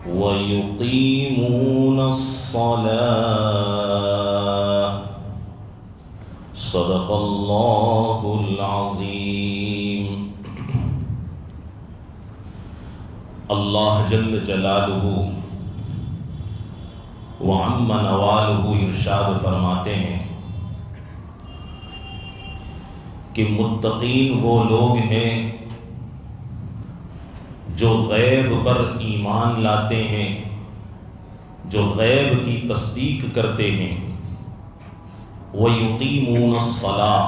وَيُقِيمُونَ الصَّلَاةَ صدق اللہ العظیم۔ اللہ جل جلالہ وعم نوالہ ارشاد فرماتے ہیں کہ متقین وہ لوگ ہیں جو غیب پر ایمان لاتے ہیں، جو غیب کی تصدیق کرتے ہیں، وَيُقِيمُونَ الصَّلَاةَ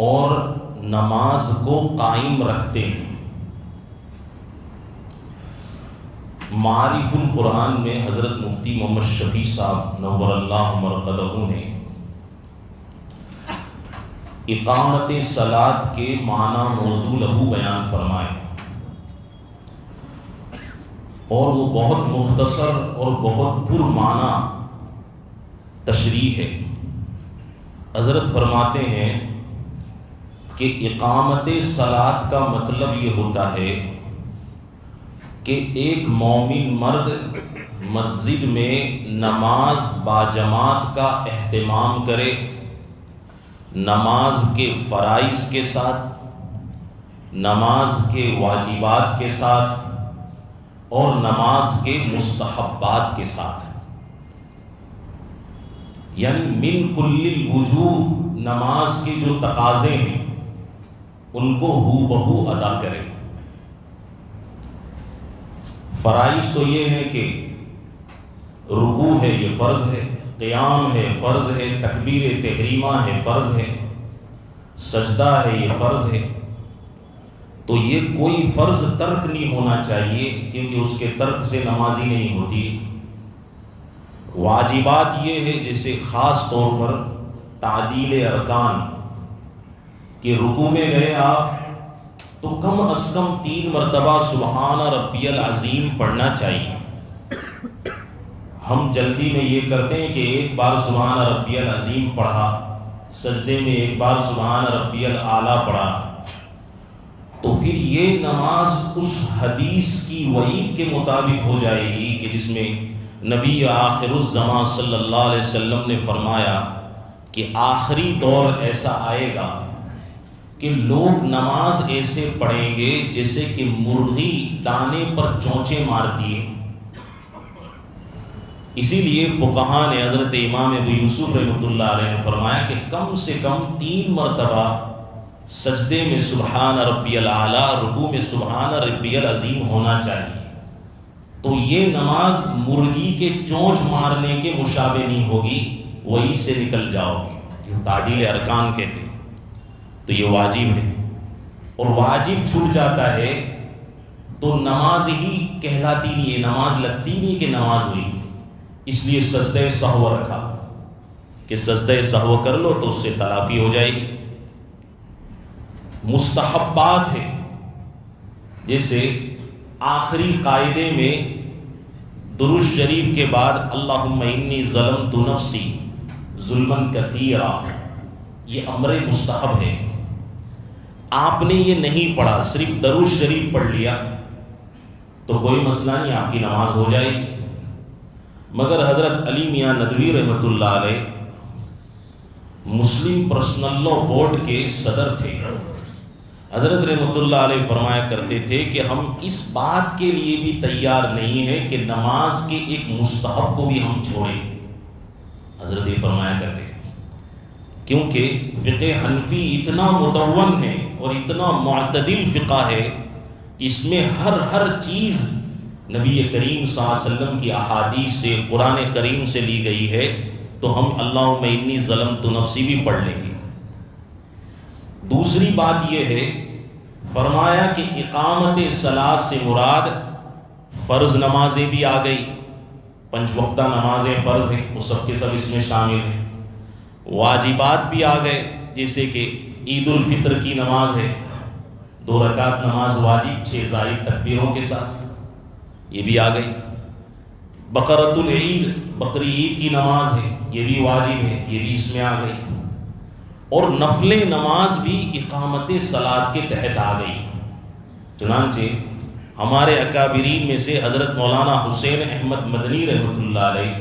اور نماز کو قائم رکھتے ہیں۔ معارف القرآن میں حضرت مفتی محمد شفیع صاحب نور اللہ مرقدہ نے اقامت صلاۃ کے معنی موضوع لہو بیان فرمائے، اور وہ بہت مختصر اور بہت پرمعنی تشریح ہے۔ حضرت فرماتے ہیں کہ اقامت صلاۃ کا مطلب یہ ہوتا ہے کہ ایک مومن مرد مسجد میں نماز باجماعت کا اہتمام کرے، نماز کے فرائض کے ساتھ، نماز کے واجبات کے ساتھ اور نماز کے مستحبات کے ساتھ، یعنی من کل الوجوہ نماز کے جو تقاضے ہیں ان کو ہو بہو ادا کرے۔ فرائض تو یہ ہے کہ رکوع ہے، یہ فرض ہے، قیام ہے، فرض ہے، تکبیر تحریمہ ہے، فرض ہے، سجدہ ہے، یہ فرض ہے۔ تو یہ کوئی فرض ترک نہیں ہونا چاہیے، کیونکہ اس کے ترک سے نمازی نہیں ہوتی۔ واجبات یہ ہے جیسے خاص طور پر تعدیل ارکان کہ رکوع میں گئے آپ تو کم از کم 3 مرتبہ سبحان ربی العظیم پڑھنا چاہیے۔ ہم جلدی میں یہ کرتے ہیں کہ ایک بار سبحان ربی العظیم پڑھا، سجدے میں ایک بار سبحان ربی الاعلیٰ پڑھا، تو پھر یہ نماز اس حدیث کی وعید کے مطابق ہو جائے گی کہ جس میں نبی آخر الزمان صلی اللہ علیہ وسلم نے فرمایا کہ آخری دور ایسا آئے گا کہ لوگ نماز ایسے پڑھیں گے جیسے کہ مرغی دانے پر چونچے مارتی ہے۔ اسی لیے فقہاء نے حضرت امام ابو یوسف رحمۃ اللہ علیہ نے فرمایا کہ کم سے کم 3 مرتبہ سجدے میں سبحان ربی الاعلیٰ، رکوع میں سبحان ربی العظیم ہونا چاہیے، تو یہ نماز مرغی کے چونچ مارنے کے مشابہ نہیں ہوگی، وہی سے نکل جاؤ گے، جو تعدیل ارکان کہتے ہیں۔ تو یہ واجب ہے، اور واجب چھوٹ جاتا ہے تو نماز ہی کہلاتی نہیں ہے، نماز لگتی نہیں کہ نماز ہوئی۔ اس لیے سجدہ سہو رکھا کہ سجدہ سہو کر لو تو اس سے تلافی ہو جائے گی۔ مستحبات ہے، جیسے آخری قاعدے میں درود شریف کے بعد اللہم انی ظلمت نفسی ظلما کثیرا، یہ امر مستحب ہے۔ آپ نے یہ نہیں پڑھا، صرف درود شریف پڑھ لیا تو کوئی مسئلہ نہیں، آپ کی نماز ہو جائے گی۔ مگر حضرت علی میاں ندوی رحمۃ اللہ علیہ مسلم پرسنل لا بورڈ کے صدر تھے۔ حضرت رحمۃ اللہ علیہ فرمایا کرتے تھے کہ ہم اس بات کے لیے بھی تیار نہیں ہیں کہ نماز کے ایک مستحب کو بھی ہم چھوڑیں۔ حضرت یہ فرمایا کرتے تھے کیونکہ فقہ حنفی اتنا مدون ہے اور اتنا معتدل فقہ ہے کہ اس میں ہر چیز نبی کریم صلی اللہ علیہ وسلم کی احادیث سے، قرآن کریم سے لی گئی ہے، تو ہم اللہم انی ظلمت نفسی بھی پڑھ لیں گے۔ دوسری بات یہ ہے، فرمایا کہ اقامت صلاۃ سے مراد فرض نمازیں بھی آ گئی، 5 وقتہ نمازیں فرض ہیں، وہ سب کے سب اس میں شامل ہیں۔ واجبات بھی آ گئے، جیسے کہ عید الفطر کی نماز ہے، 2 رکعت نماز واجب 6 زائد تکبیروں کے ساتھ، یہ بھی آ گئی۔ بقرۃ العید، بقری عید کی نماز ہے، یہ بھی واجب ہے، یہ بھی اس میں آ گئی۔ اور نفل نماز بھی اقامت صلاۃ کے تحت آ گئی۔ چنانچہ ہمارے اکابرین میں سے حضرت مولانا حسین احمد مدنی رحمۃ اللہ علیہ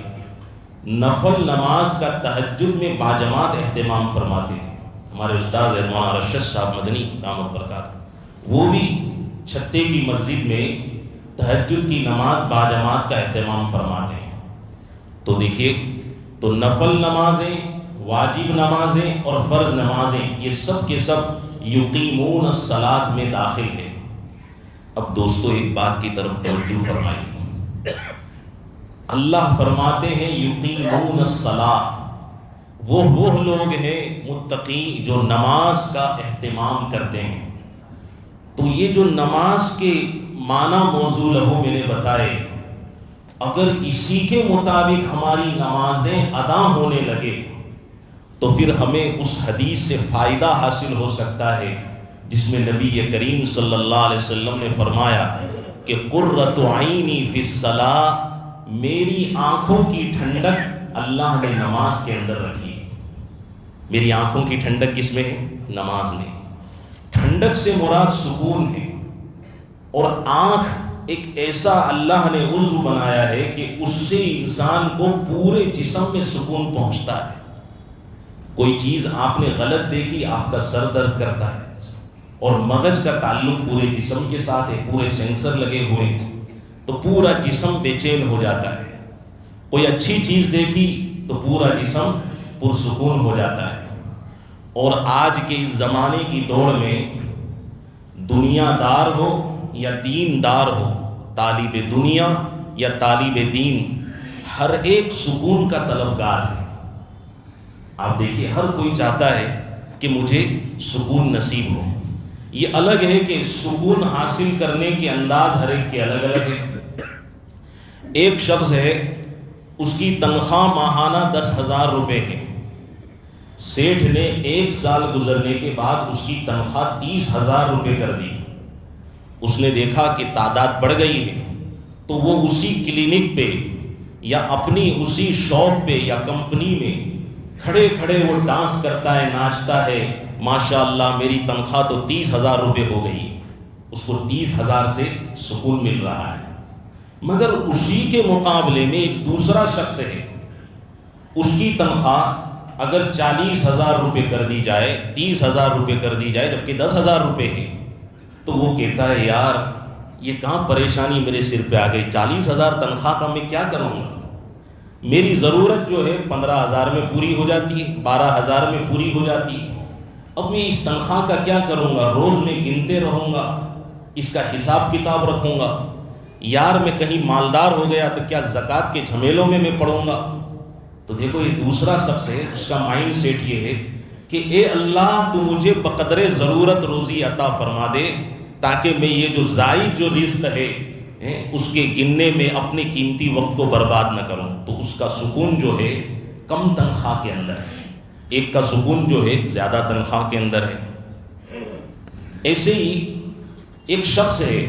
نفل نماز کا تہجد میں باجماعت اہتمام فرماتے تھے. ہمارے استاد مولانا رشد صاحب مدنی دامت برکات، وہ بھی چھتے کی مسجد میں تہجد کی نماز باجماعت کا اہتمام فرماتے ہیں. تو دیکھیے، تو نفل نمازیں، واجب نمازیں اور فرض نمازیں، یہ سب کے سب یقیمون الصلاۃ میں داخل ہے. اب دوستو ایک بات کی طرف توجہ فرمائیے. اللہ فرماتے ہیں یقیمون الصلاۃ، وہ لوگ ہیں متقی جو نماز کا اہتمام کرتے ہیں. تو یہ جو نماز کے معنی موضوع لہو میں نے بتائے، اگر اسی کے مطابق ہماری نمازیں ادا ہونے لگے تو پھر ہمیں اس حدیث سے فائدہ حاصل ہو سکتا ہے جس میں نبی کریم صلی اللہ علیہ وسلم نے فرمایا کہ قرۃ عینی فی الصلاۃ، میری آنکھوں کی ٹھنڈک اللہ نے نماز کے اندر رکھی. میری آنکھوں کی ٹھنڈک کس میں ہے؟ نماز میں. ٹھنڈک سے مراد سکون ہے، اور آنکھ ایک ایسا اللہ نے عضو بنایا ہے کہ اس سے انسان کو پورے جسم میں سکون پہنچتا ہے. کوئی چیز آپ نے غلط دیکھی، آپ کا سر درد کرتا ہے، اور مغز کا تعلق پورے جسم کے ساتھ ہے، پورے سینسر لگے ہوئے ہیں، تو پورا جسم بے چین ہو جاتا ہے. کوئی اچھی چیز دیکھی تو پورا جسم پرسکون ہو جاتا ہے. اور آج کے اس زمانے کی دوڑ میں دنیا دار ہو یا دین دار ہو، طالب دنیا یا طالب دین، ہر ایک سکون کا طلبگار ہے. آپ دیکھیے، ہر کوئی چاہتا ہے کہ مجھے سکون نصیب ہو. یہ الگ ہے کہ سکون حاصل کرنے کے انداز ہر ایک کے الگ الگ ہے. ایک شخص ہے، اس کی تنخواہ ماہانہ 10,000 روپے ہے. سیٹھ نے 1 سال گزرنے کے بعد اس کی تنخواہ 30,000 روپے کر دی. اس نے دیکھا کہ تعداد بڑھ گئی ہے، تو وہ اسی کلینک پہ یا اپنی اسی شاپ پہ یا کمپنی میں کھڑے کھڑے وہ ڈانس کرتا ہے، ناچتا ہے. ماشاءاللہ میری تنخواہ تو 30,000 روپے ہو گئی. اس کو 30,000 سے سکون مل رہا ہے. مگر اسی کے مقابلے میں ایک دوسرا شخص ہے، اس کی تنخواہ اگر 40,000 روپے کر دی جائے، 30,000 روپے کر دی جائے، جبکہ 10,000 روپے ہے، تو وہ کہتا ہے یار یہ کہاں پریشانی میرے سر پہ آ گئی، 40,000 تنخواہ کا میں کیا کروں گا؟ میری ضرورت جو ہے 15,000 میں پوری ہو جاتی ہے، 12,000 میں پوری ہو جاتی ہے. اب میں اس تنخواہ کا کیا کروں گا؟ روز میں گنتے رہوں گا، اس کا حساب کتاب رکھوں گا. یار میں کہیں مالدار ہو گیا تو کیا زکوٰۃ کے جھمیلوں میں پڑوں گا؟ تو دیکھو یہ دوسرا شخص ہے، اس کا مائنڈ سیٹ یہ ہے کہ اے اللہ تو مجھے بقدر ضرورت روزی عطا فرما دے، تاکہ میں یہ جو زائد جو رزق ہے اس کے گننے میں اپنے قیمتی وقت کو برباد نہ کروں. تو اس کا سکون جو ہے کم تنخواہ کے اندر ہے، ایک کا سکون جو ہے زیادہ تنخواہ کے اندر ہے. ایسے ہی ایک شخص ہے،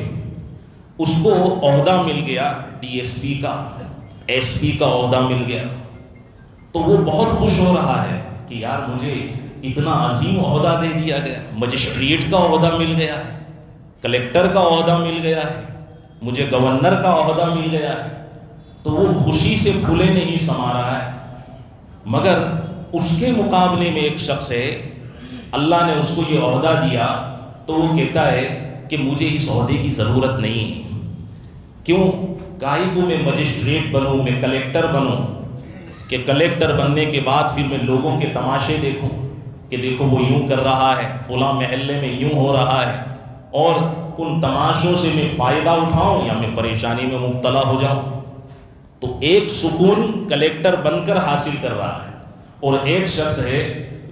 اس کو عہدہ مل گیا ڈی ایس پی کا، ایس پی کا عہدہ مل گیا. تو وہ بہت خوش ہو رہا ہے کہ یار مجھے اتنا عظیم عہدہ دے دیا گیا، مجسٹریٹ کا عہدہ مل گیا ہے، کلیکٹر کا عہدہ مل گیا ہے، مجھے گورنر کا عہدہ مل گیا ہے. تو وہ خوشی سے پھولے نہیں سما رہا ہے. مگر اس کے مقابلے میں ایک شخص ہے، اللہ نے اس کو یہ عہدہ دیا تو وہ کہتا ہے کہ مجھے اس عہدے کی ضرورت نہیں ہے. کیوں؟ کائی کو میں مجسٹریٹ بنوں، میں کلیکٹر بنوں، کہ کلیکٹر بننے کے بعد پھر میں لوگوں کے تماشے دیکھوں کہ دیکھو وہ یوں کر رہا ہے، فلاں محلے میں یوں ہو رہا ہے، اور ان تماشوں سے میں فائدہ اٹھاؤں یا میں پریشانی میں مبتلا ہو جاؤں. تو ایک سکون کلیکٹر بن کر حاصل کر رہا ہے، اور ایک شخص ہے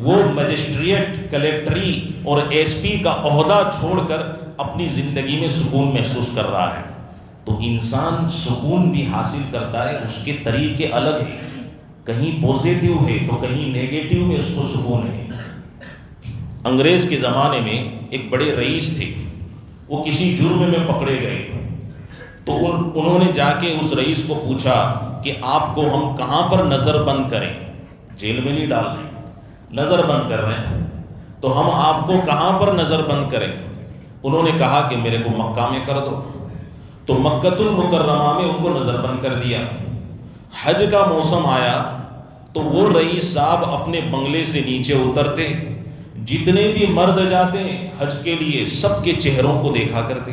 وہ مجسٹریٹ، کلیکٹری اور ایس پی کا عہدہ چھوڑ کر اپنی زندگی میں سکون محسوس کر رہا ہے. تو انسان سکون بھی حاصل کرتا ہے، اس کے طریقے الگ ہیں، کہیں پوزیٹیو ہے تو کہیں نیگیٹیو میں اس کو سکون ہے. انگریز کے زمانے میں ایک بڑے رئیس تھے، وہ کسی جرم میں پکڑے گئے، تو انہوں نے جا کے اس رئیس کو پوچھا کہ آپ کو ہم کہاں پر نظر بند کریں؟ جیل میں نہیں ڈال رہے، نظر بند کر رہے ہیں، تو ہم آپ کو کہاں پر نظر بند کریں؟ انہوں نے کہا کہ میرے کو مکہ میں کر دو. تو مکۃ المکرمہ میں ان کو نظر بند کر دیا۔ حج کا موسم آیا تو وہ رئیس صاحب اپنے بنگلے سے نیچے اترتے، جتنے بھی مرد جاتے حج کے لیے سب کے چہروں کو دیکھا کرتے۔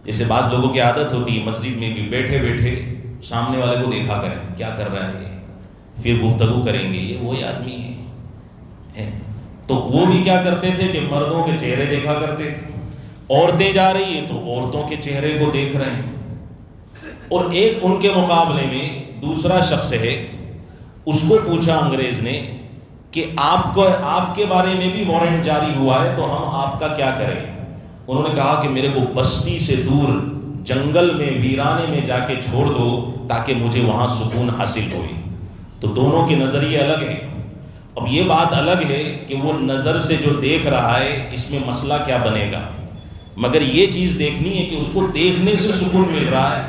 جیسے بعض لوگوں کی عادت ہوتی ہے مسجد میں بھی بیٹھے بیٹھے سامنے والے کو دیکھا کریں، کیا کر رہا ہے یہ، پھر گفتگو کریں گے یہ وہی آدمی ہے۔ تو وہ بھی کیا کرتے تھے کہ مردوں کے چہرے دیکھا کرتے تھے، عورتیں جا رہی ہیں تو عورتوں کے چہرے کو دیکھ رہے ہیں۔ اور ایک ان کے مقابلے میں دوسرا شخص ہے، اس کو پوچھا انگریز نے کہ آپ کے بارے میں بھی وارنٹ جاری ہوا ہے تو ہم آپ کا کیا کریں؟ انہوں نے کہا کہ میرے کو بستی سے دور جنگل میں ویرانے میں جا کے چھوڑ دو تاکہ مجھے وہاں سکون حاصل ہوئے۔ تو دونوں کے نظریے الگ ہیں۔ اب یہ بات الگ ہے کہ وہ نظر سے جو دیکھ رہا ہے اس میں مسئلہ کیا بنے گا، مگر یہ چیز دیکھنی ہے کہ اس کو دیکھنے سے سکون مل رہا ہے،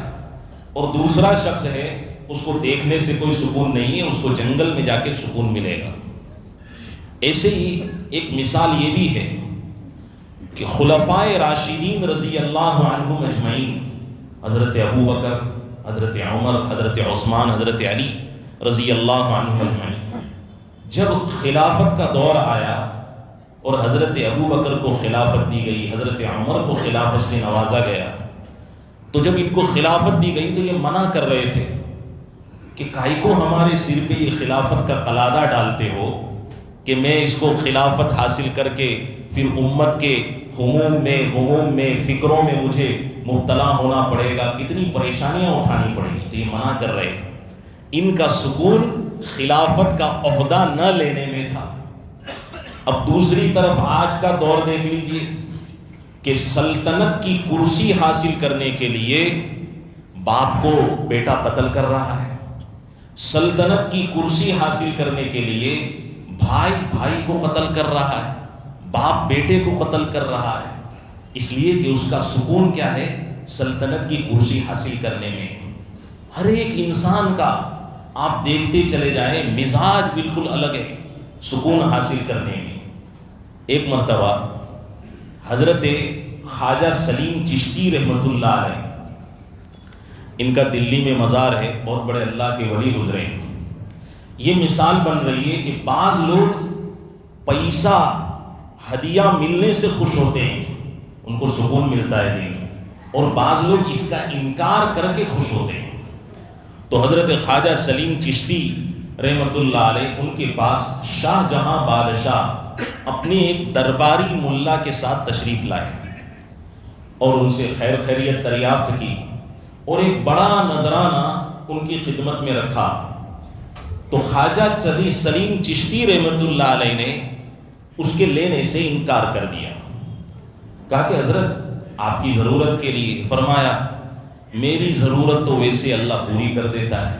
اور دوسرا شخص ہے اس کو دیکھنے سے کوئی سکون نہیں ہے، اس کو جنگل میں جا کے سکون ملے گا۔ ایسے ہی ایک مثال یہ بھی ہے کہ خلفائے راشدین رضی اللہ عنہم اجمعین، حضرت ابو بکر، حضرت عمر، حضرت عثمان، حضرت علی رضی اللہ عنہم اجمعین، جب خلافت کا دور آیا اور حضرت ابو بکر کو خلافت دی گئی، حضرت عمر کو خلافت سے نوازا گیا، تو جب ان کو خلافت دی گئی تو یہ منع کر رہے تھے کہ کائی کو ہمارے سر پہ یہ خلافت کا قلادہ ڈالتے ہو کہ میں اس کو خلافت حاصل کر کے پھر امت کے غموم میں فکروں میں مجھے مبتلا ہونا پڑے گا، کتنی پریشانیاں اٹھانی پڑیں گی، تو یہ منع کر رہے تھے۔ ان کا سکون خلافت کا عہدہ نہ لینے میں تھا۔ اب دوسری طرف آج کا دور دیکھ لیجئے کہ سلطنت کی کرسی حاصل کرنے کے لیے باپ کو بیٹا قتل کر رہا ہے، سلطنت کی کرسی حاصل کرنے کے لیے بھائی کو قتل کر رہا ہے، باپ بیٹے کو قتل کر رہا ہے، اس لیے کہ اس کا سکون کیا ہے؟ سلطنت کی کرسی حاصل کرنے میں۔ ہر ایک انسان کا آپ دیکھتے چلے جائیں مزاج بالکل الگ ہے سکون حاصل کرنے میں۔ ایک مرتبہ حضرت خواجہ سلیم چشتی رحمۃ اللہ علیہ، ان کا دلی میں مزار ہے، بہت بڑے اللہ کے ولی گزرے ہیں۔ یہ مثال بن رہی ہے کہ بعض لوگ پیسہ ہدیہ ملنے سے خوش ہوتے ہیں، ان کو سکون ملتا ہے دل میں، اور بعض لوگ اس کا انکار کر کے خوش ہوتے ہیں۔ تو حضرت خواجہ سلیم چشتی رحمۃ اللہ علیہ، ان کے پاس شاہ جہاں بادشاہ اپنے ایک درباری ملا کے ساتھ تشریف لائے اور ان سے خیر خیریت دریافت کی، اور ایک بڑا نذرانہ ان کی خدمت میں رکھا۔ تو خواجہ سلیم چشتی رحمۃ اللہ علیہ نے اس کے لینے سے انکار کر دیا، کہا کہ حضرت آپ کی ضرورت کے لیے۔ فرمایا میری ضرورت تو ویسے اللہ پوری کر دیتا ہے،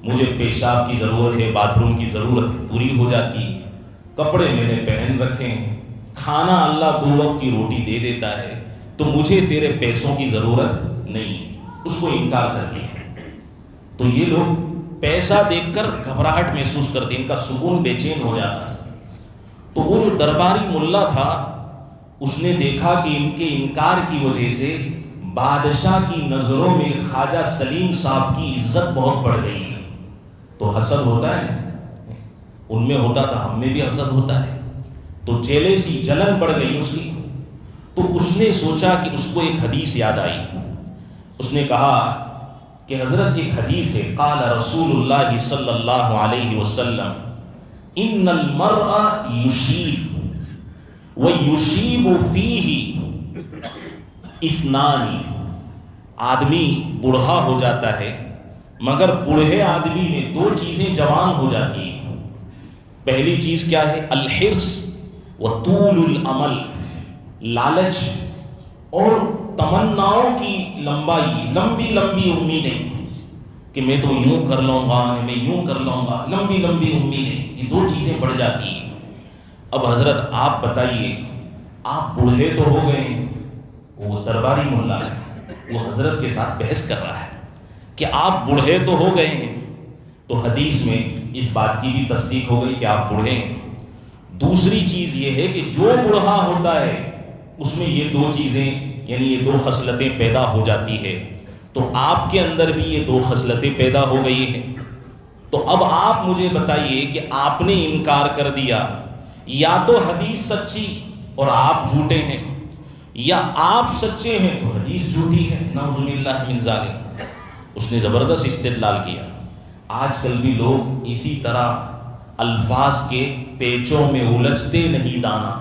مجھے پیشاب کی ضرورت ہے، باتھ روم کی ضرورت ہے، پوری ہو جاتی ہے، کپڑے میں نے پہن رکھے ہیں، کھانا اللہ 2 وقت کی روٹی دے دیتا ہے، تو مجھے تیرے پیسوں کی ضرورت نہیں۔ اس کو انکار کر دیا۔ تو یہ لوگ پیسہ دیکھ کر گھبراہٹ محسوس کرتے، ان کا سکون بے چین ہو جاتا تھا۔ تو وہ جو درباری ملا تھا اس نے دیکھا کہ ان کے انکار کی وجہ سے بادشاہ کی نظروں میں خواجہ سلیم صاحب کی عزت بہت بڑھ گئی ہے۔ تو حسد ہوتا ہے، ان میں ہوتا تھا، ہم میں بھی حسد ہوتا ہے، تو جیلسی جلن بڑھ گئی اس کی۔ تو اس نے سوچا کہ اس کو ایک حدیث یاد آئی، اس نے کہا کہ حضرت ایک حدیث ہے، قال رسول اللہ صلی اللہ علیہ وسلم ان المرء یشیب ویشیب فیہ اثنان، آدمی بوڑھا ہو جاتا ہے مگر بوڑھے آدمی میں 2 چیزیں جوان ہو جاتی ہیں۔ پہلی چیز کیا ہے؟ الحرص وطول الامل، لالچ اور تمناؤں کی لمبی امیدیں کہ میں تو یوں کر لوں گا، میں یوں کر لوں گا، لمبی امیدیں، یہ 2 چیزیں بڑھ جاتی ہیں۔ اب حضرت آپ بتائیے، آپ بوڑھے تو ہو گئے ہیں، وہ درباری ملا ہے، وہ حضرت کے ساتھ بحث کر رہا ہے کہ آپ بوڑھے تو ہو گئے ہیں، تو حدیث میں اس بات کی بھی تصدیق ہو گئی کہ آپ بوڑھے ہیں۔ دوسری چیز یہ ہے کہ جو بوڑھا ہوتا ہے اس میں یہ 2 چیزیں یعنی یہ 2 خصلتیں پیدا ہو جاتی ہے، تو آپ کے اندر بھی یہ 2 خصلتیں پیدا ہو گئی ہیں۔ تو اب آپ مجھے بتائیے کہ آپ نے انکار کر دیا، یا تو حدیث سچی اور آپ جھوٹے ہیں، یا آپ سچے ہیں تو حدیث جھوٹی ہے، نعوذ باللہ من ذالک۔ اس نے زبردست استدلال کیا۔ آج کل بھی لوگ اسی طرح الفاظ کے پیچوں میں الجھتے نہیں دانا،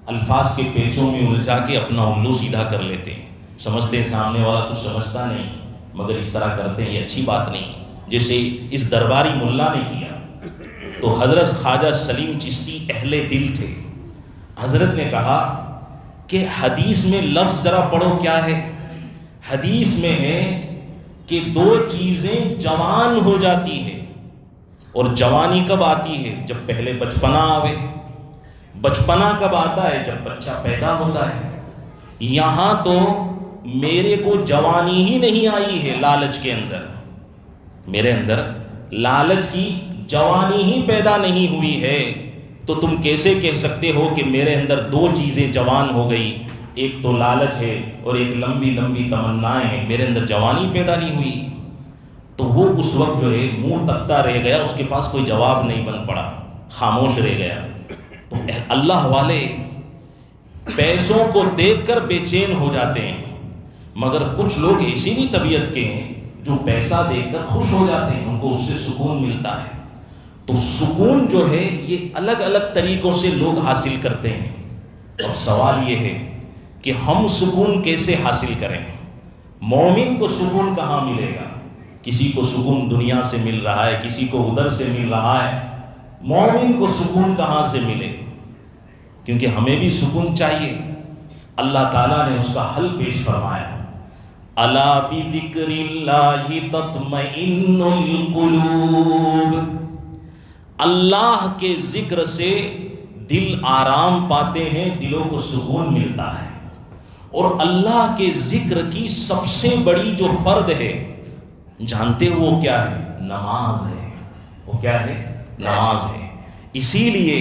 الفاظ کے پیچوں میں الجھا کے اپنا الو سیدھا کر لیتے ہیں، سمجھتے ہیں سامنے والا کچھ سمجھتا نہیں، مگر اس طرح کرتے ہیں، یہ اچھی بات نہیں، جیسے اس درباری ملا نے کیا۔ تو حضرت خواجہ سلیم چشتی اہل دل تھے، حضرت نے کہا کہ حدیث میں لفظ ذرا پڑھو کیا ہے۔ حدیث میں ہے کہ 2 چیزیں جوان ہو جاتی ہے، اور جوانی کب آتی ہے؟ جب پہلے بچپنا آوے۔ بچپنا کب آتا ہے؟ جب بچہ پیدا ہوتا ہے۔ یہاں تو میرے کو جوانی ہی نہیں آئی ہے لالچ کے اندر، میرے اندر لالچ کی جوانی ہی پیدا نہیں ہوئی ہے، تو تم کیسے کہہ سکتے ہو کہ میرے اندر 2 چیزیں جوان ہو گئی؟ ایک تو لالچ ہے اور ایک لمبی لمبی تمنائیں ہیں، میرے اندر جوانی پیدا نہیں ہوئی۔ تو وہ اس وقت جو ہے منہ تکتا رہ گیا، اس کے پاس کوئی جواب نہیں بن پڑا، خاموش رہ گیا۔ تو اللہ والے پیسوں کو دیکھ کر بے چین ہو جاتے ہیں، مگر کچھ لوگ ایسی بھی طبیعت کے ہیں جو پیسہ دیکھ کر خوش ہو جاتے ہیں، ان کو اس سے سکون ملتا ہے۔ تو سکون جو ہے یہ الگ الگ طریقوں سے لوگ حاصل کرتے ہیں۔ اب سوال یہ ہے کہ ہم سکون کیسے حاصل کریں؟ مومن کو سکون کہاں ملے گا؟ کسی کو سکون دنیا سے مل رہا ہے، کسی کو ادھر سے مل رہا ہے، مومن کو سکون کہاں سے ملے؟ کیونکہ ہمیں بھی سکون چاہیے۔ اللہ تعالیٰ نے اس کا حل پیش فرمایا، الا بذکر اللہ تطمئن القلوب، اللہ کے ذکر سے دل آرام پاتے ہیں، دلوں کو سکون ملتا ہے۔ اور اللہ کے ذکر کی سب سے بڑی جو فرد ہے، جانتے ہو وہ کیا ہے؟ نماز ہے۔ وہ کیا ہے؟ نماز ہے۔ اسی لیے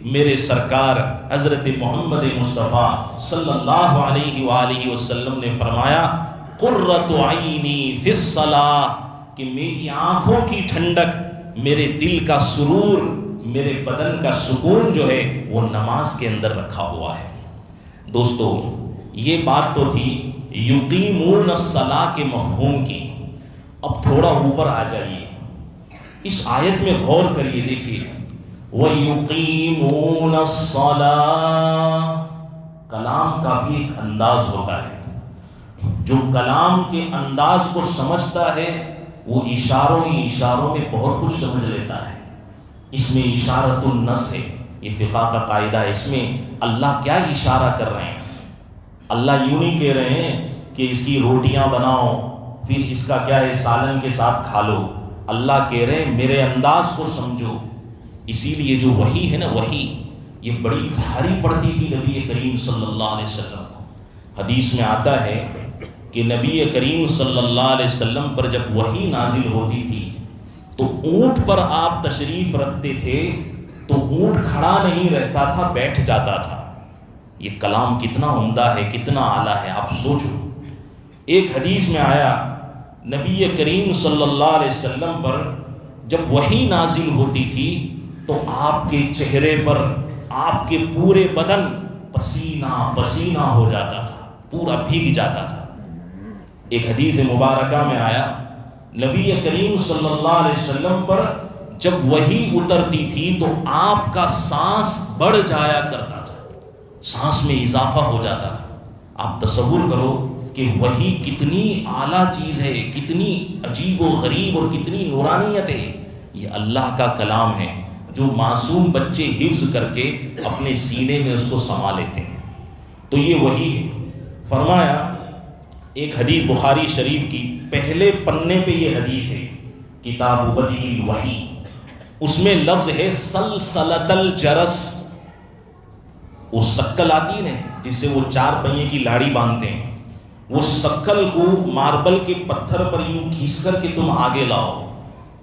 میرے سرکار حضرت محمد مصطفیٰ صلی اللہ علیہ وآلہ وسلم نے فرمایا، قرۃ عینی فی الصلاۃ، کہ میری آنکھوں کی ٹھنڈک، میرے دل کا سرور، میرے بدن کا سکون جو ہے وہ نماز کے اندر رکھا ہوا ہے۔ دوستو، یہ بات تو تھی یقیمون الصلاۃ کے مفہوم کی۔ اب تھوڑا اوپر آ جائیے، اس آیت میں غور کریے، دیکھیے وَيُقِيمُونَ الصَّلَاةَ، کلام کا بھی ایک انداز ہوتا ہے۔ جو کلام کے انداز کو سمجھتا ہے وہ اشاروں ہی اشاروں میں بہت کچھ سمجھ لیتا ہے۔ اس میں اشارۃ النص ہے، یہ فقہ کا قاعدہ ہے۔ اس میں اللہ کیا اشارہ کر رہے ہیں؟ اللہ یوں نہیں کہہ رہے ہیں کہ اس کی روٹیاں بناؤ، پھر اس کا کیا ہے سالن کے ساتھ کھا لو۔ اللہ کہہ رہے ہیں میرے انداز کو سمجھو۔ اسی لیے جو وحی ہے نا، وحی یہ بڑی بھاری پڑتی تھی نبی کریم صلی اللہ علیہ وسلم کو۔ حدیث میں آتا ہے کہ نبی کریم صلی اللہ علیہ وسلم پر جب وحی نازل ہوتی تھی تو اونٹ پر آپ تشریف رکھتے تھے تو اونٹ کھڑا نہیں رہتا تھا، بیٹھ جاتا تھا۔ یہ کلام کتنا عمدہ ہے، کتنا اعلیٰ ہے، آپ سوچو۔ ایک حدیث میں آیا نبی کریم صلی اللہ علیہ وسلم پر جب وحی نازل ہوتی تھی تو آپ کے چہرے پر، آپ کے پورے بدن پسینہ پسینہ ہو جاتا تھا، پورا بھیگ جاتا تھا۔ ایک حدیث مبارکہ میں آیا نبی کریم صلی اللہ علیہ وسلم پر جب وحی اترتی تھی تو آپ کا سانس بڑھ جایا کرتا تھا، سانس میں اضافہ ہو جاتا تھا۔ آپ تصور کرو کہ وحی کتنی اعلیٰ چیز ہے، کتنی عجیب و غریب اور کتنی نورانیت ہے۔ یہ اللہ کا کلام ہے جو معصوم بچے حفظ کر کے اپنے سینے میں اس کو سما لیتے ہیں۔ تو یہ وحی ہے۔ فرمایا ایک حدیث بخاری شریف کی پہلے پنے پہ یہ حدیث ہے، کتاب بدیع الوحی، اس میں لفظ ہے سلسلۃ الجرس۔ وہ شکل آتی ہے جس سے وہ 4 پہیے کی لاڑی باندھتے ہیں، وہ شکل کو ماربل کے پتھر پر یوں گھیس کر کے تم آگے لاؤ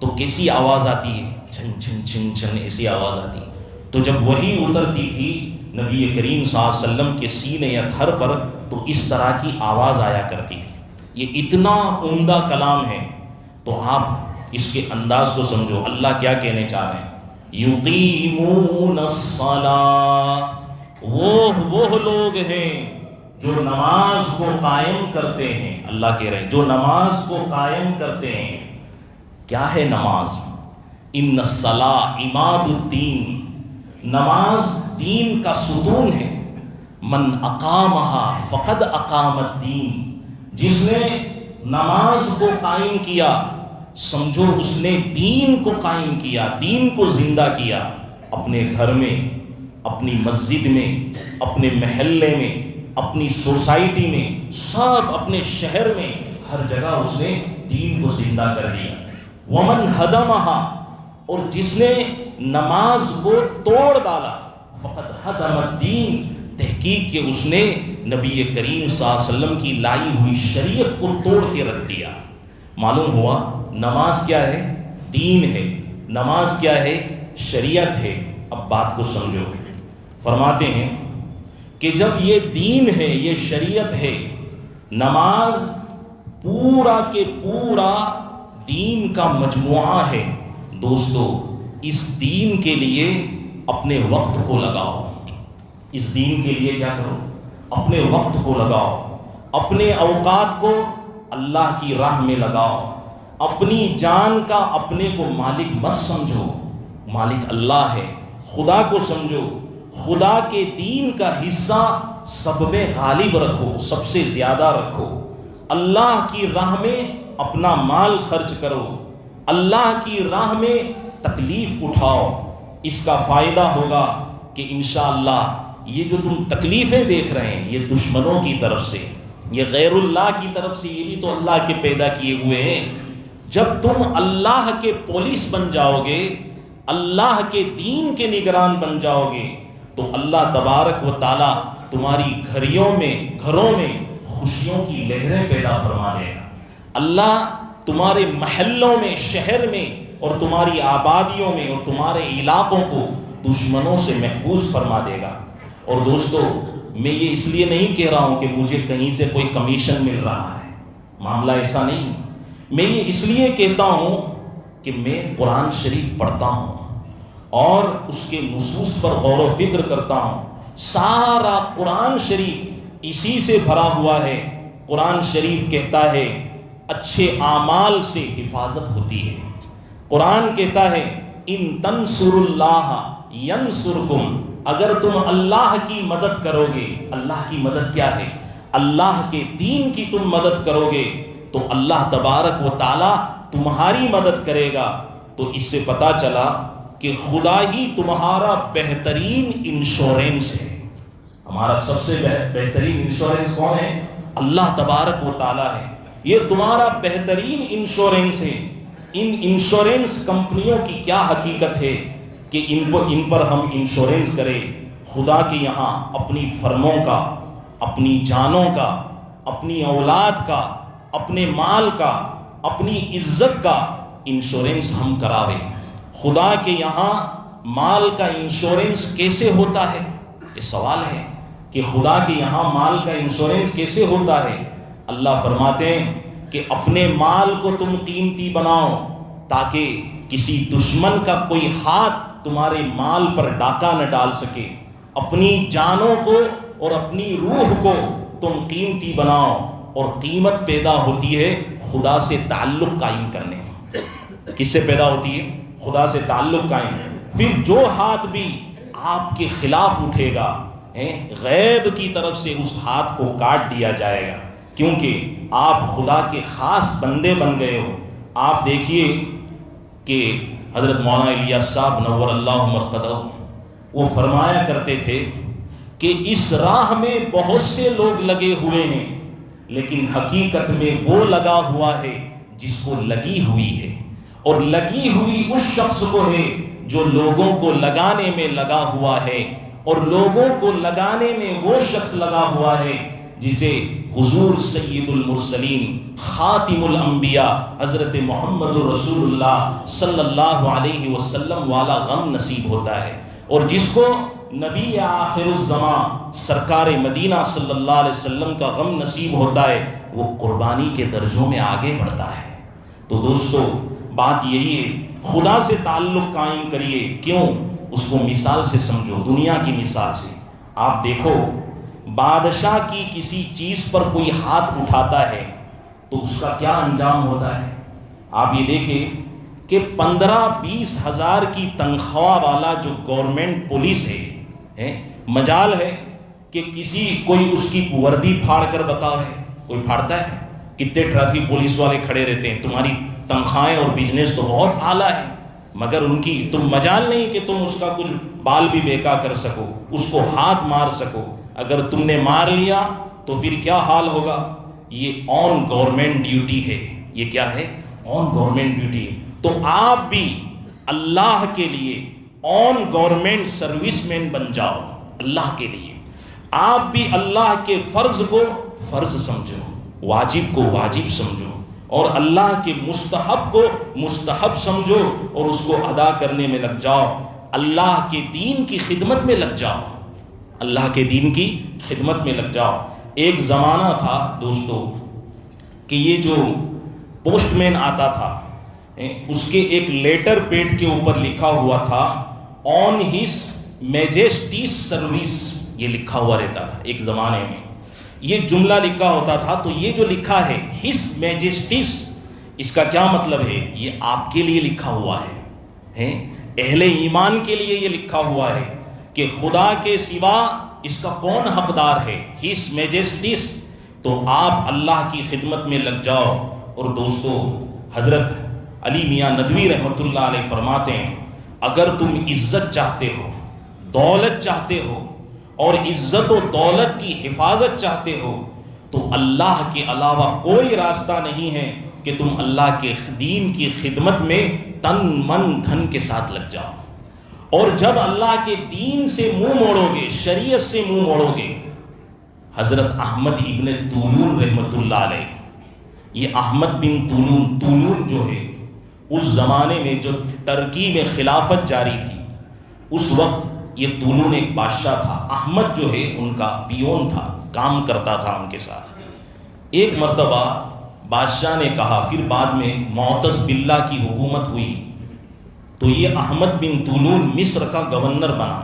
تو کیسی آواز آتی ہے؟ چھن چھن چھن چھن ایسی آواز آتی ہے۔ تو جب وحی اترتی تھی نبی کریم صلی اللہ علیہ وسلم کے سینے اطہر پر تو اس طرح کی آواز آیا کرتی تھی. یہ اتنا عمدہ کلام ہے تو آپ اس کے انداز کو سمجھو. اللہ کیا کہنے چاہ رہے ہیں؟ یقیمون الصلاۃ، وہ لوگ ہیں جو نماز کو قائم کرتے ہیں. اللہ کہہ رہے ہیں جو نماز کو قائم کرتے ہیں. کیا ہے نماز؟ ان الصلاۃ عماد الدین، نماز دین کا ستون ہے. من اقامہا فقد اقام الدین، جس نے نماز کو قائم کیا سمجھو اس نے دین کو قائم کیا، دین کو زندہ کیا. اپنے گھر میں، اپنی مسجد میں، اپنے محلے میں، اپنی سوسائٹی میں، سب اپنے شہر میں، ہر جگہ اس نے دین کو زندہ کر دیا. ومن ہدمہا، اور جس نے نماز کو توڑ ڈالا، فقد ہدم الدین، تحقیق کہ اس نے نبی کریم صلی اللہ علیہ وسلم کی لائی ہوئی شریعت کو توڑ کے رکھ دیا. معلوم ہوا نماز کیا ہے؟ دین ہے. نماز کیا ہے؟ شریعت ہے. اب بات کو سمجھو. فرماتے ہیں کہ جب یہ دین ہے، یہ شریعت ہے، نماز پورا کے پورا دین کا مجموعہ ہے. دوستو اس دین کے لیے اپنے وقت کو لگاؤ. اس دین کے لیے کیا کرو؟ اپنے وقت کو لگاؤ. اپنے اوقات کو اللہ کی راہ میں لگاؤ. اپنی جان کا اپنے کو مالک مت سمجھو، مالک اللہ ہے. خدا کو سمجھو. خدا کے دین کا حصہ سب میں غالب رکھو، سب سے زیادہ رکھو. اللہ کی راہ میں اپنا مال خرچ کرو. اللہ کی راہ میں تکلیف اٹھاؤ. اس کا فائدہ ہوگا کہ انشاءاللہ یہ جو تم تکلیفیں دیکھ رہے ہیں یہ دشمنوں کی طرف سے، یہ غیر اللہ کی طرف سے، یہ بھی تو اللہ کے پیدا کیے ہوئے ہیں. جب تم اللہ کے پولیس بن جاؤ گے، اللہ کے دین کے نگران بن جاؤ گے، تو اللہ تبارک و تعالی تمہاری گھروں میں خوشیوں کی لہریں پیدا فرما دے گا. اللہ تمہارے محلوں میں، شہر میں، اور تمہاری آبادیوں میں اور تمہارے علاقوں کو دشمنوں سے محفوظ فرما دے گا. اور دوستو میں یہ اس لیے نہیں کہہ رہا ہوں کہ مجھے کہیں سے کوئی کمیشن مل رہا ہے، معاملہ ایسا نہیں. میں یہ اس لیے کہتا ہوں کہ میں قرآن شریف پڑھتا ہوں اور اس کے نصوص پر غور و فکر کرتا ہوں. سارا قرآن شریف اسی سے بھرا ہوا ہے. قرآن شریف کہتا ہے اچھے اعمال سے حفاظت ہوتی ہے. قرآن کہتا ہے ان تنصروا اللہ ینصرکم، اگر تم اللہ کی مدد کرو گے. اللہ کی مدد کیا ہے؟ اللہ کے دین کی تم مدد کرو گے تو اللہ تبارک و تعالی تمہاری مدد کرے گا. تو اس سے پتا چلا کہ خدا ہی تمہارا بہترین انشورنس ہے. ہمارا سب سے بہترین انشورنس کون ہے؟ اللہ تبارک و تعالی ہے. یہ تمہارا بہترین انشورنس ہے. ان انشورنس کمپنیوں کی کیا حقیقت ہے کہ ان پر ہم انشورنس کریں. خدا کے یہاں اپنی فرموں کا، اپنی جانوں کا، اپنی اولاد کا، اپنے مال کا، اپنی عزت کا انشورنس ہم کراویں. خدا کے یہاں مال کا انشورنس کیسے ہوتا ہے؟ یہ سوال ہے کہ خدا کے یہاں مال کا انشورنس کیسے ہوتا ہے؟ اللہ فرماتے ہیں کہ اپنے مال کو تم قیمتی بناؤ تاکہ کسی دشمن کا کوئی ہاتھ تمہارے مال پر ڈاکہ نہ ڈال سکے. اپنی جانوں کو اور اپنی روح کو تم قیمتی بناؤ. اور قیمت پیدا ہوتی ہے خدا سے تعلق قائم کرنے میں. کس سے پیدا ہوتی ہے؟ خدا سے تعلق قائم. پھر جو ہاتھ بھی آپ کے خلاف اٹھے گا غیب کی طرف سے اس ہاتھ کو کاٹ دیا جائے گا، کیونکہ آپ خدا کے خاص بندے بن گئے ہو. آپ دیکھیے کہ حضرت مولانا الیاس صاحب نور اللہ مرقدہ وہ فرمایا کرتے تھے کہ اس راہ میں بہت سے لوگ لگے ہوئے ہیں، لیکن حقیقت میں وہ لگا ہوا ہے جس کو لگی ہوئی ہے، اور لگی ہوئی اس شخص کو ہے جو لوگوں کو لگانے میں لگا ہوا ہے، اور لوگوں کو لگانے میں وہ شخص لگا ہوا ہے جسے حضور سید المرسلین خاتم الانبیاء حضرت محمد رسول اللہ صلی اللہ علیہ وسلم والا غم نصیب ہوتا ہے، اور جس کو نبی آخر الزمان سرکار مدینہ صلی اللہ علیہ وسلم کا غم نصیب ہوتا ہے وہ قربانی کے درجوں میں آگے بڑھتا ہے۔ تو دوستو بات یہی ہے، خدا سے تعلق قائم کریے۔ کیوں؟ اس کو مثال سے سمجھو، دنیا کی مثال سے۔ آپ دیکھو بادشاہ کی کسی چیز پر کوئی ہاتھ اٹھاتا ہے تو اس کا کیا انجام ہوتا ہے؟ آپ یہ دیکھیں کہ 15-20 ہزار کی تنخواہ والا جو گورنمنٹ پولیس ہے، مجال ہے کہ کوئی اس کی وردی پھاڑ کر بتاؤ ہے؟ کوئی پھاڑتا ہے؟ کتنے ٹریفک پولیس والے کھڑے رہتے ہیں، تمہاری تنخواہیں اور بزنس تو بہت اعلیٰ ہے، مگر ان کی تم مجال نہیں کہ تم اس کا کچھ بال بھی بیکا کر سکو، اس کو ہاتھ مار سکو۔ اگر تم نے مار لیا تو پھر کیا حال ہوگا؟ یہ آن گورنمنٹ ڈیوٹی ہے۔ یہ کیا ہے؟ آن گورنمنٹ ڈیوٹی۔ تو آپ بھی اللہ کے لیے آن گورنمنٹ سروس مین بن جاؤ، اللہ کے لیے۔ آپ بھی اللہ کے فرض کو فرض سمجھو، واجب کو واجب سمجھو، اور اللہ کے مستحب کو مستحب سمجھو اور اس کو ادا کرنے میں لگ جاؤ۔ اللہ کے دین کی خدمت میں لگ جاؤ، اللہ کے دین کی خدمت میں لگ جاؤ۔ ایک زمانہ تھا دوستو کہ یہ جو پوسٹ مین آتا تھا، اس کے ایک لیٹر پیڈ کے اوپر لکھا ہوا تھا آن ہز میجسٹیز سروس، یہ لکھا ہوا رہتا تھا ایک زمانے میں۔ یہ جملہ لکھا ہوتا تھا تو یہ جو لکھا ہے ہز میجسٹیز، اس کا کیا مطلب ہے؟ یہ آپ کے لیے لکھا ہوا ہے، اہل ایمان کے لیے یہ لکھا ہوا ہے کہ خدا کے سوا اس کا کون حقدار ہے، ہز میجسٹیز۔ تو آپ اللہ کی خدمت میں لگ جاؤ۔ اور دوستو حضرت علی میاں ندوی رحمۃ اللہ علیہ فرماتے ہیں اگر تم عزت چاہتے ہو، دولت چاہتے ہو اور عزت و دولت کی حفاظت چاہتے ہو تو اللہ کے علاوہ کوئی راستہ نہیں ہے کہ تم اللہ کے دین کی خدمت میں تن من دھن کے ساتھ لگ جاؤ۔ اور جب اللہ کے دین سے منہ موڑو گے، شریعت سے منہ موڑو گے، حضرت احمد ابن طولون رحمۃ اللہ علیہ، یہ احمد بن طولون جو ہے اس زمانے میں جو ترکی میں خلافت جاری تھی، اس وقت یہ طولون ایک بادشاہ تھا، احمد جو ہے ان کا پیون تھا، کام کرتا تھا ان کے ساتھ۔ ایک مرتبہ بادشاہ نے کہا، پھر بعد میں معتز باللہ کی حکومت ہوئی تو یہ احمد بن طولون مصر کا گورنر بنا۔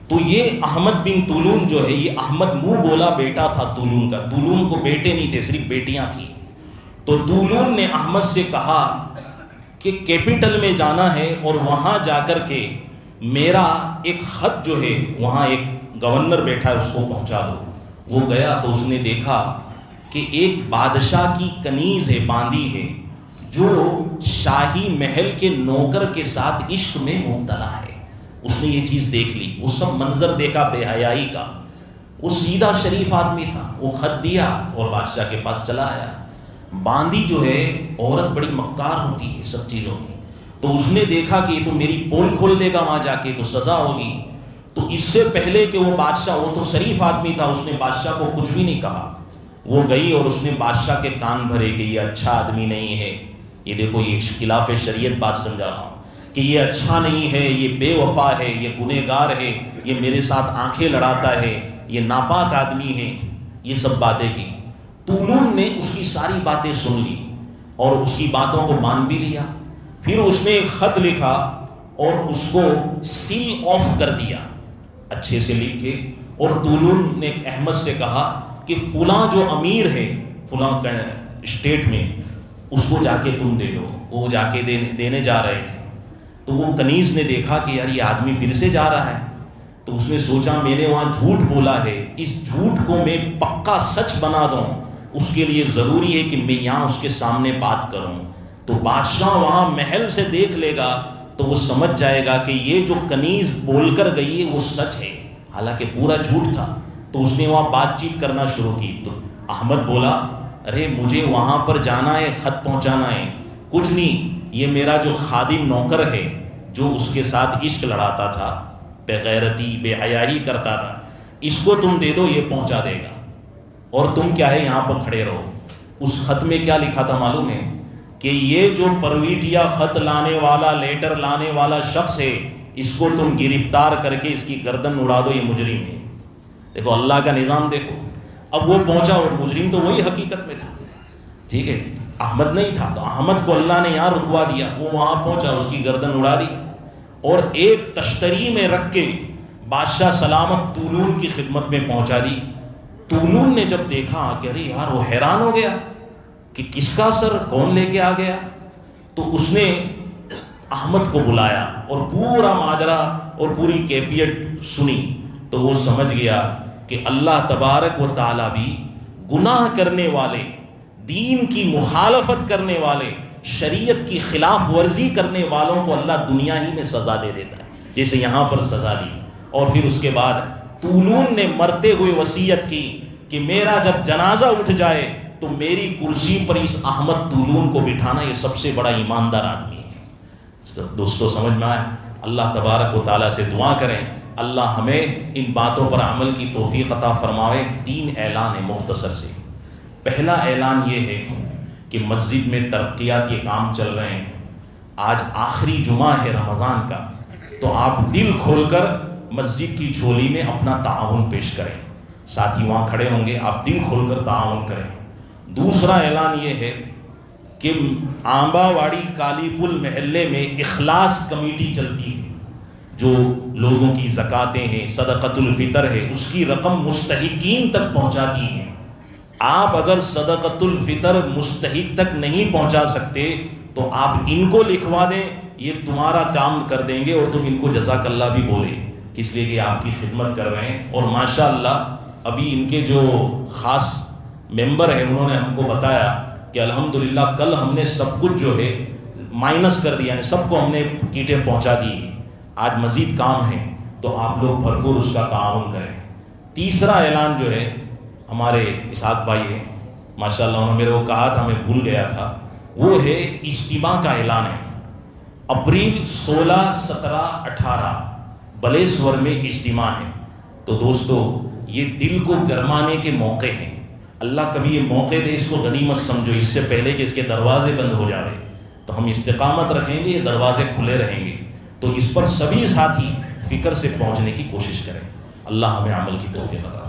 تو یہ احمد بن طولون جو ہے، یہ احمد منہ بولا بیٹا تھا طولون کا، طولون کو بیٹے نہیں تھے، صرف بیٹیاں تھیں۔ تو طولون نے احمد سے کہا کہ کیپٹل میں جانا ہے اور وہاں جا کر کے میرا ایک خط جو ہے، وہاں ایک گورنر بیٹھا ہے اس کو پہنچا دو۔ وہ گیا تو اس نے دیکھا کہ ایک بادشاہ کی کنیز ہے، باندی ہے، جو شاہی محل کے نوکر کے ساتھ عشق میں مبتلا ہے۔ اس نے یہ چیز دیکھ لی، وہ سب منظر دیکھا بے حیائی کا۔ وہ سیدھا شریف آدمی تھا، وہ خط دیا اور بادشاہ کے پاس چلا آیا۔ باندی جو ہے عورت بڑی مکار ہوتی ہے سب چیزوں میں، تو اس نے دیکھا کہ یہ تو میری پول کھول دے گا وہاں جا کے تو سزا ہوگی۔ تو اس سے پہلے کہ وہ بادشاہ، وہ تو شریف آدمی تھا، اس نے بادشاہ کو کچھ بھی نہیں کہا۔ وہ گئی اور اس نے بادشاہ کے کان بھرے کہ یہ اچھا آدمی نہیں ہے، یہ دیکھو یہ خلاف شریعت بات سمجھا رہا ہوں کہ یہ اچھا نہیں ہے، یہ بے وفا ہے، یہ گنہگار ہے، یہ میرے ساتھ آنکھیں لڑاتا ہے، یہ ناپاک آدمی ہے، یہ سب باتیں کی۔ طولون نے اس کی ساری باتیں سن لی اور اس کی باتوں کو مان بھی لیا۔ پھر اس نے ایک خط لکھا اور اس کو سیل آف کر دیا اچھے سے لکھ کے، اور طولون نے احمد سے کہا کہ فلاں جو امیر ہے فلاں اسٹیٹ میں، اس کو جا کے تم دے دو۔ وہ جا کے دینے جا رہے تھے تو وہ کنیز نے دیکھا کہ یار یہ آدمی پھر سے جا رہا ہے، تو اس نے سوچا میں نے وہاں جھوٹ بولا ہے، اس جھوٹ کو میں پکا سچ بنا دوں، اس کے لیے ضروری ہے کہ میں یہاں اس کے سامنے بات کروں۔ تو بادشاہ وہاں محل سے دیکھ لے گا تو وہ سمجھ جائے گا کہ یہ جو کنیز بول کر گئی ہے وہ سچ ہے، حالانکہ پورا جھوٹ تھا۔ تو اس نے وہاں بات چیت کرنا شروع کی۔ تو احمد بولا ارے مجھے وہاں پر جانا ہے، خط پہنچانا ہے، کچھ نہیں، یہ میرا جو خادم نوکر ہے جو اس کے ساتھ عشق لڑاتا تھا، بے غیرتی بے حیائی کرتا تھا، اس کو تم دے دو، یہ پہنچا دے گا، اور تم کیا ہے یہاں پر کھڑے رہو۔ اس خط میں کیا لکھا تھا معلوم ہے؟ کہ یہ جو پرویٹیا خط لانے والا، لیٹر لانے والا شخص ہے، اس کو تم گرفتار کر کے اس کی گردن اڑا دو، یہ مجرم ہے۔ دیکھو اللہ کا نظام دیکھو۔ اب وہ پہنچا اور مجرم تو وہی حقیقت میں تھا، ٹھیک ہے، احمد نہیں تھا، تو احمد کو اللہ نے یہاں رکوا دیا، وہ وہاں پہنچا، اس کی گردن اڑا دی اور ایک تشتری میں رکھ کے بادشاہ سلامت طولون کی خدمت میں پہنچا دی۔ طولون نے جب دیکھا کہ ارے یار، وہ حیران ہو گیا کہ کس کا سر کون لے کے آ گیا، تو اس نے احمد کو بلایا اور پورا ماجرا اور پوری کیفیت سنی، تو وہ سمجھ گیا کہ اللہ تبارک و تعالیٰ بھی گناہ کرنے والے، دین کی مخالفت کرنے والے، شریعت کی خلاف ورزی کرنے والوں کو اللہ دنیا ہی میں سزا دے دیتا ہے، جیسے یہاں پر سزا دی۔ اور پھر اس کے بعد طولون نے مرتے ہوئے وصیت کی کہ میرا جب جنازہ اٹھ جائے تو میری کرسی پر اس احمد طولون کو بٹھانا، یہ سب سے بڑا ایماندار آدمی ہے۔ دوستو سمجھ میں آئے؟ اللہ تبارک و تعالیٰ سے دعا کریں اللہ ہمیں ان باتوں پر عمل کی توفیق عطا فرماوے۔ 3 اعلان ہے مختصر سے۔ پہلا اعلان یہ ہے کہ مسجد میں ترقیات کے کام چل رہے ہیں، آج آخری جمعہ ہے رمضان کا، تو آپ دل کھول کر مسجد کی جھولی میں اپنا تعاون پیش کریں، ساتھی وہاں کھڑے ہوں گے، آپ دل کھول کر تعاون کریں۔ دوسرا اعلان یہ ہے کہ آمبا واڑی کالی پل محلے میں اخلاص کمیٹی چلتی ہے، جو لوگوں کی زکاتیں ہیں، صدقۃ الفطر ہے، اس کی رقم مستحقین تک پہنچاتی ہیں۔ آپ اگر صدقۃ الفطر مستحق تک نہیں پہنچا سکتے تو آپ ان کو لکھوا دیں، یہ تمہارا کام کر دیں گے، اور تم ان کو جزاک اللہ بھی بولے، اس لیے کہ آپ کی خدمت کر رہے ہیں۔ اور ماشاءاللہ ابھی ان کے جو خاص ممبر ہیں انہوں نے ہم کو بتایا کہ الحمدللہ کل ہم نے سب کچھ جو ہے مائنس کر دیا، یعنی سب کو ہم نے کیٹیں پہنچا دی ہیں، آج مزید کام ہے، تو آپ لوگ بھرپور اس کا تعاون کریں۔ تیسرا اعلان جو ہے، ہمارے اسحاق بھائی ہیں ماشاءاللہ، انہوں نے میرے کو کہا تھا، میں بھول گیا تھا، وہ ہے اجتماع کا اعلان ہے۔ اپریل 16، 17، 18 بلیسور میں اجتماع ہے۔ تو دوستو یہ دل کو گرمانے کے موقع ہیں، اللہ کبھی یہ موقع دے اس کو غنیمت سمجھو، اس سے پہلے کہ اس کے دروازے بند ہو جاوے، تو ہم استقامت رکھیں گے، یہ دروازے کھلے رہیں گے، تو اس پر سبھی ساتھی فکر سے پہنچنے کی کوشش کریں۔ اللہ ہمیں عمل کی توفیق عطا